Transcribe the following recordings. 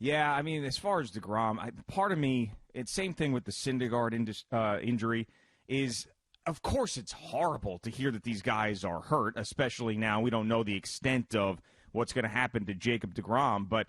Yeah, I mean, as far as deGrom, part of me, it's same thing with the Syndergaard injury, is of course it's horrible to hear that these guys are hurt, especially now we don't know the extent of what's going to happen to Jacob deGrom, but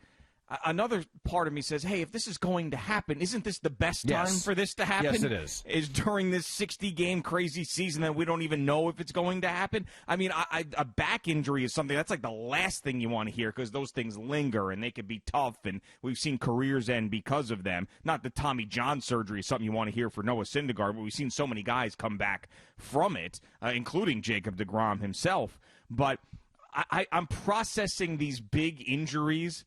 another part of me says, hey, if this is going to happen, isn't this the best time for this to happen? Yes, it is. Is during this 60-game crazy season that we don't even know if it's going to happen? I mean, a back injury is something, that's like the last thing you want to hear because those things linger and they can be tough, and we've seen careers end because of them. Not that Tommy John surgery is something you want to hear for Noah Syndergaard, but we've seen so many guys come back from it, including Jacob deGrom himself. But I'm processing these big injuries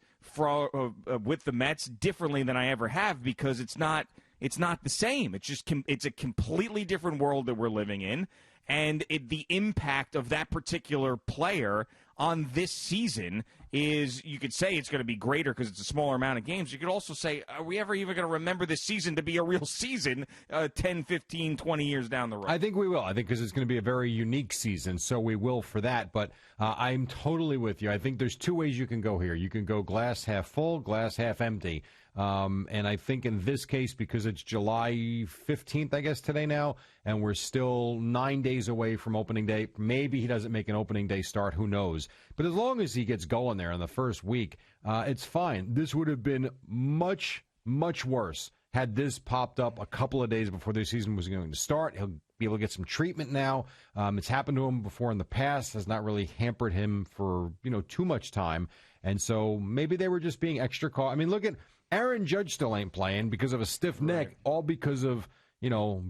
with the Mets differently than I ever have because it's not the same. It's just it's a completely different world that we're living in, and the impact of that particular player on this season is, you could say it's going to be greater because it's a smaller amount of games. You could also say, are we ever even going to remember this season to be a real season 10, 15, 20 years down the road? I think we will. I think because it's going to be a very unique season, so we will for that. But I'm totally with you. I think there's two ways you can go here. You can go glass half full, glass half empty. And I think in this case, because it's July 15th, I guess, today now, and we're still 9 days away from opening day, maybe he doesn't make an opening day start. Who knows? But as long as he gets going there in the first week, it's fine. This would have been much, much worse had this popped up a couple of days before the season was going to start. He'll be able to get some treatment now. It's happened to him before in the past, has not really hampered him for, too much time. And so maybe they were just being extra cautious. I mean, look at Aaron Judge still ain't playing because of a stiff neck, all because of,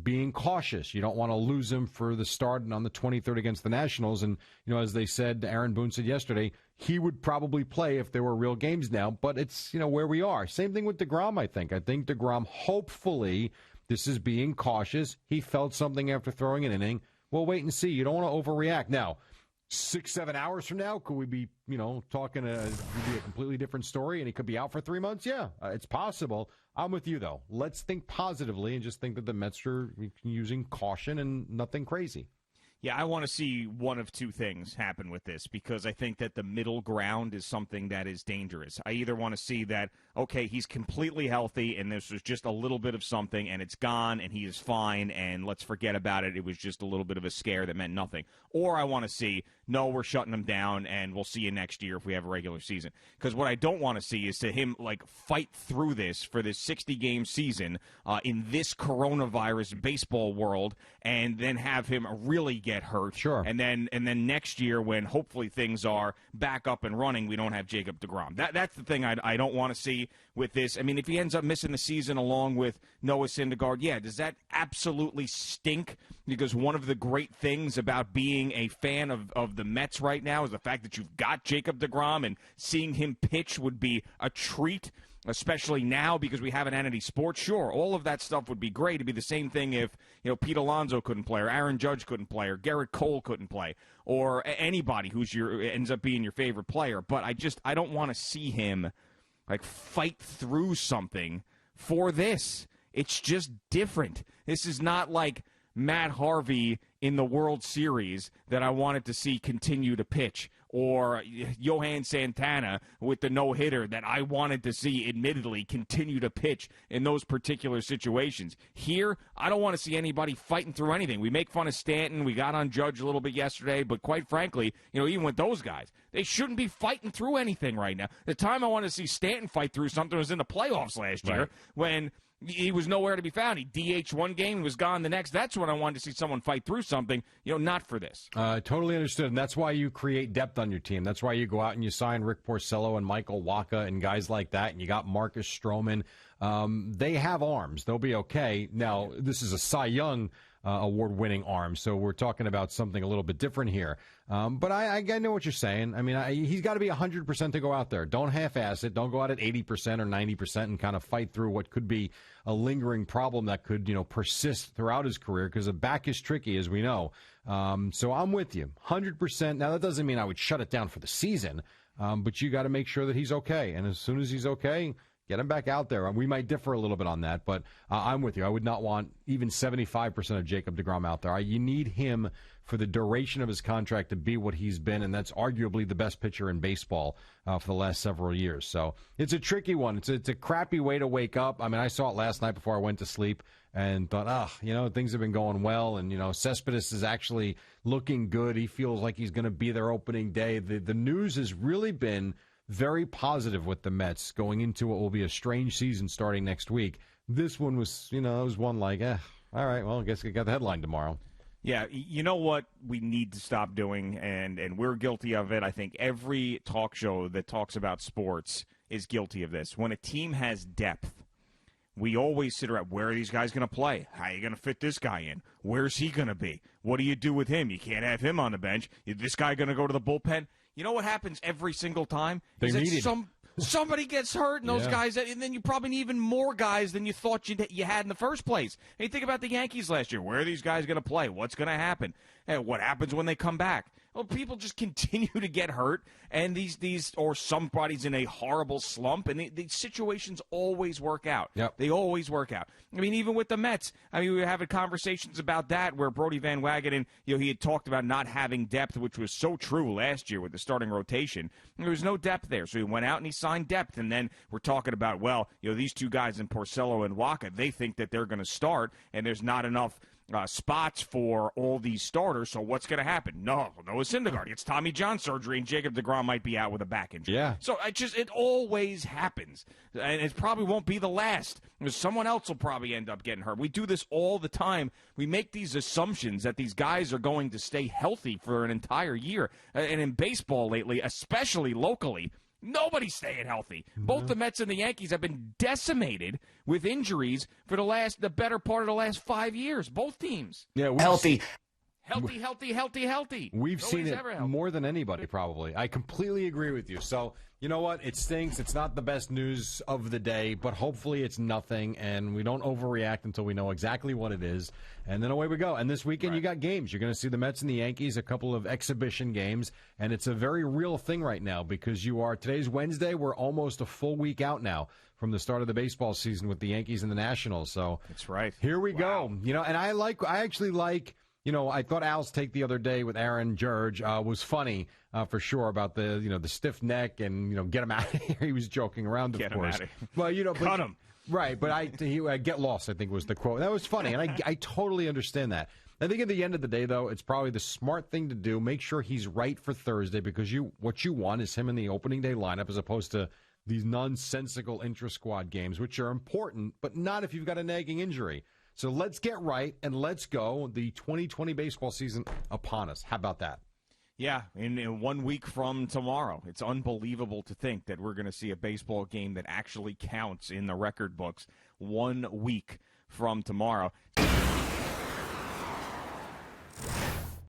being cautious. You don't want to lose him for the start on the 23rd against the Nationals. And, as they said, Aaron Boone said yesterday, he would probably play if there were real games now. But it's, where we are. Same thing with deGrom, I think. I think deGrom, hopefully, this is being cautious. He felt something after throwing an inning. We'll wait and see. You don't want to overreact. Now, 6-7 hours from now, could we be, talking a completely different story and he could be out for 3 months? Yeah, it's possible. I'm with you, though. Let's think positively and just think that the Mets are using caution and nothing crazy. Yeah, I want to see one of two things happen with this because I think that the middle ground is something that is dangerous. I either want to see that, okay, he's completely healthy and this was just a little bit of something and it's gone and he is fine and let's forget about it. It was just a little bit of a scare that meant nothing. Or I want to see, no, we're shutting him down and we'll see you next year if we have a regular season. Because what I don't want to see is to him fight through this for this 60-game season in this coronavirus baseball world and then have him really get hurt. Sure. And then next year when hopefully things are back up and running, we don't have Jacob deGrom. That's the thing I don't want to see with this. I mean, if he ends up missing the season along with Noah Syndergaard, yeah, does that absolutely stink? Because one of the great things about being a fan of the Mets right now is the fact that you've got Jacob deGrom, and seeing him pitch would be a treat, especially now because we haven't had any sports. Sure, all of that stuff would be great. It'd be the same thing if Pete Alonso couldn't play, or Aaron Judge couldn't play, or Garrett Cole couldn't play, or anybody who's ends up being your favorite player. But I don't want to see him fight through something for this. It's just different. This is not like Matt Harvey in the World Series that I wanted to see continue to pitch, or Johan Santana with the no-hitter that I wanted to see, admittedly, continue to pitch in those particular situations. Here, I don't want to see anybody fighting through anything. We make fun of Stanton. We got on Judge a little bit yesterday, but quite frankly, even with those guys, they shouldn't be fighting through anything right now. The time I wanted to see Stanton fight through something was in the playoffs last year when he was nowhere to be found. He DH'd one game, was gone the next. That's when I wanted to see someone fight through something, not for this. Totally understood. And that's why you create depth on your team. That's why you go out and you sign Rick Porcello and Michael Wacha and guys like that. And you got Marcus Stroman. They have arms. They'll be okay. Now, this is a Cy Young award-winning arm, so we're talking about something a little bit different here. But I know what you're saying. I mean, he's got to be 100% to go out there. Don't half-ass it. Don't go out at 80% or 90% and kind of fight through what could be a lingering problem that could, persist throughout his career, because the back is tricky, as we know. So I'm with you, 100%. Now, that doesn't mean I would shut it down for the season, but you got to make sure that he's okay. And as soon as he's okay, Get him back out there. We might differ a little bit on that, but I'm with you. I would not want even 75% of Jacob deGrom out there. You need him for the duration of his contract to be what he's been, and that's arguably the best pitcher in baseball for the last several years. So it's a tricky one. It's a crappy way to wake up. I mean, I saw it last night before I went to sleep and thought, things have been going well, and, Cespedes is actually looking good. He feels like he's going to be there opening day. The news has really been very positive with the Mets going into what will be a strange season starting next week. This one was, it was one like, all right, well, I guess we got the headline tomorrow. Yeah, you know what we need to stop doing, and we're guilty of it. I think every talk show that talks about sports is guilty of this. When a team has depth, we always sit around, where are these guys going to play? How are you going to fit this guy in? Where's he going to be? What do you do with him? You can't have him on the bench. Is this guy going to go to the bullpen? You know what happens every single time? Somebody gets hurt, and those guys, and then you probably need even more guys than you thought you had in the first place. And you think about the Yankees last year. Where are these guys going to play? What's going to happen? And what happens when they come back? Well, people just continue to get hurt, and or somebody's in a horrible slump, and these situations always work out. Yep. They always work out. I mean, even with the Mets, we were having conversations about that where Brody Van Wagenen, he had talked about not having depth, which was so true last year with the starting rotation. There was no depth there, so he went out and he signed depth, and then we're talking about, these two guys in Porcello and Waka, they think that they're going to start, and there's not enough spots for all these starters, so what's going to happen? Noah Syndergaard gets Tommy John surgery, and Jacob deGrom might be out with a back injury. Yeah. So it always happens, and it probably won't be the last. Someone else will probably end up getting hurt. We do this all the time. We make these assumptions that these guys are going to stay healthy for an entire year, and in baseball lately, especially locally, nobody's staying healthy. Both the Mets and the Yankees have been decimated with injuries for the better part of the last 5 years. Both teams. Yeah, healthy. We've seen it more than anybody, probably. I completely agree with you. So, you know what? It stinks. It's not the best news of the day, but hopefully it's nothing, and we don't overreact until we know exactly what it is. And then away we go. And this weekend, You got games. You're going to see the Mets and the Yankees, a couple of exhibition games, and it's a very real thing right now because today's Wednesday. We're almost a full week out now from the start of the baseball season with the Yankees and the Nationals. So that's right. Here we go. And I actually like. I thought Al's take the other day with Aaron Judge was funny for sure about the stiff neck and get him out of here. He was joking around, of course. Well, cut him. Right, but get lost, I think was the quote. That was funny, and I totally understand that. I think at the end of the day, though, it's probably the smart thing to do. Make sure he's right for Thursday because what you want is him in the opening day lineup as opposed to these nonsensical intra-squad games, which are important, but not if you've got a nagging injury. So let's get right and let's go. The 2020 baseball season upon us. How about that? Yeah, in 1 week from tomorrow. It's unbelievable to think that we're going to see a baseball game that actually counts in the record books 1 week from tomorrow.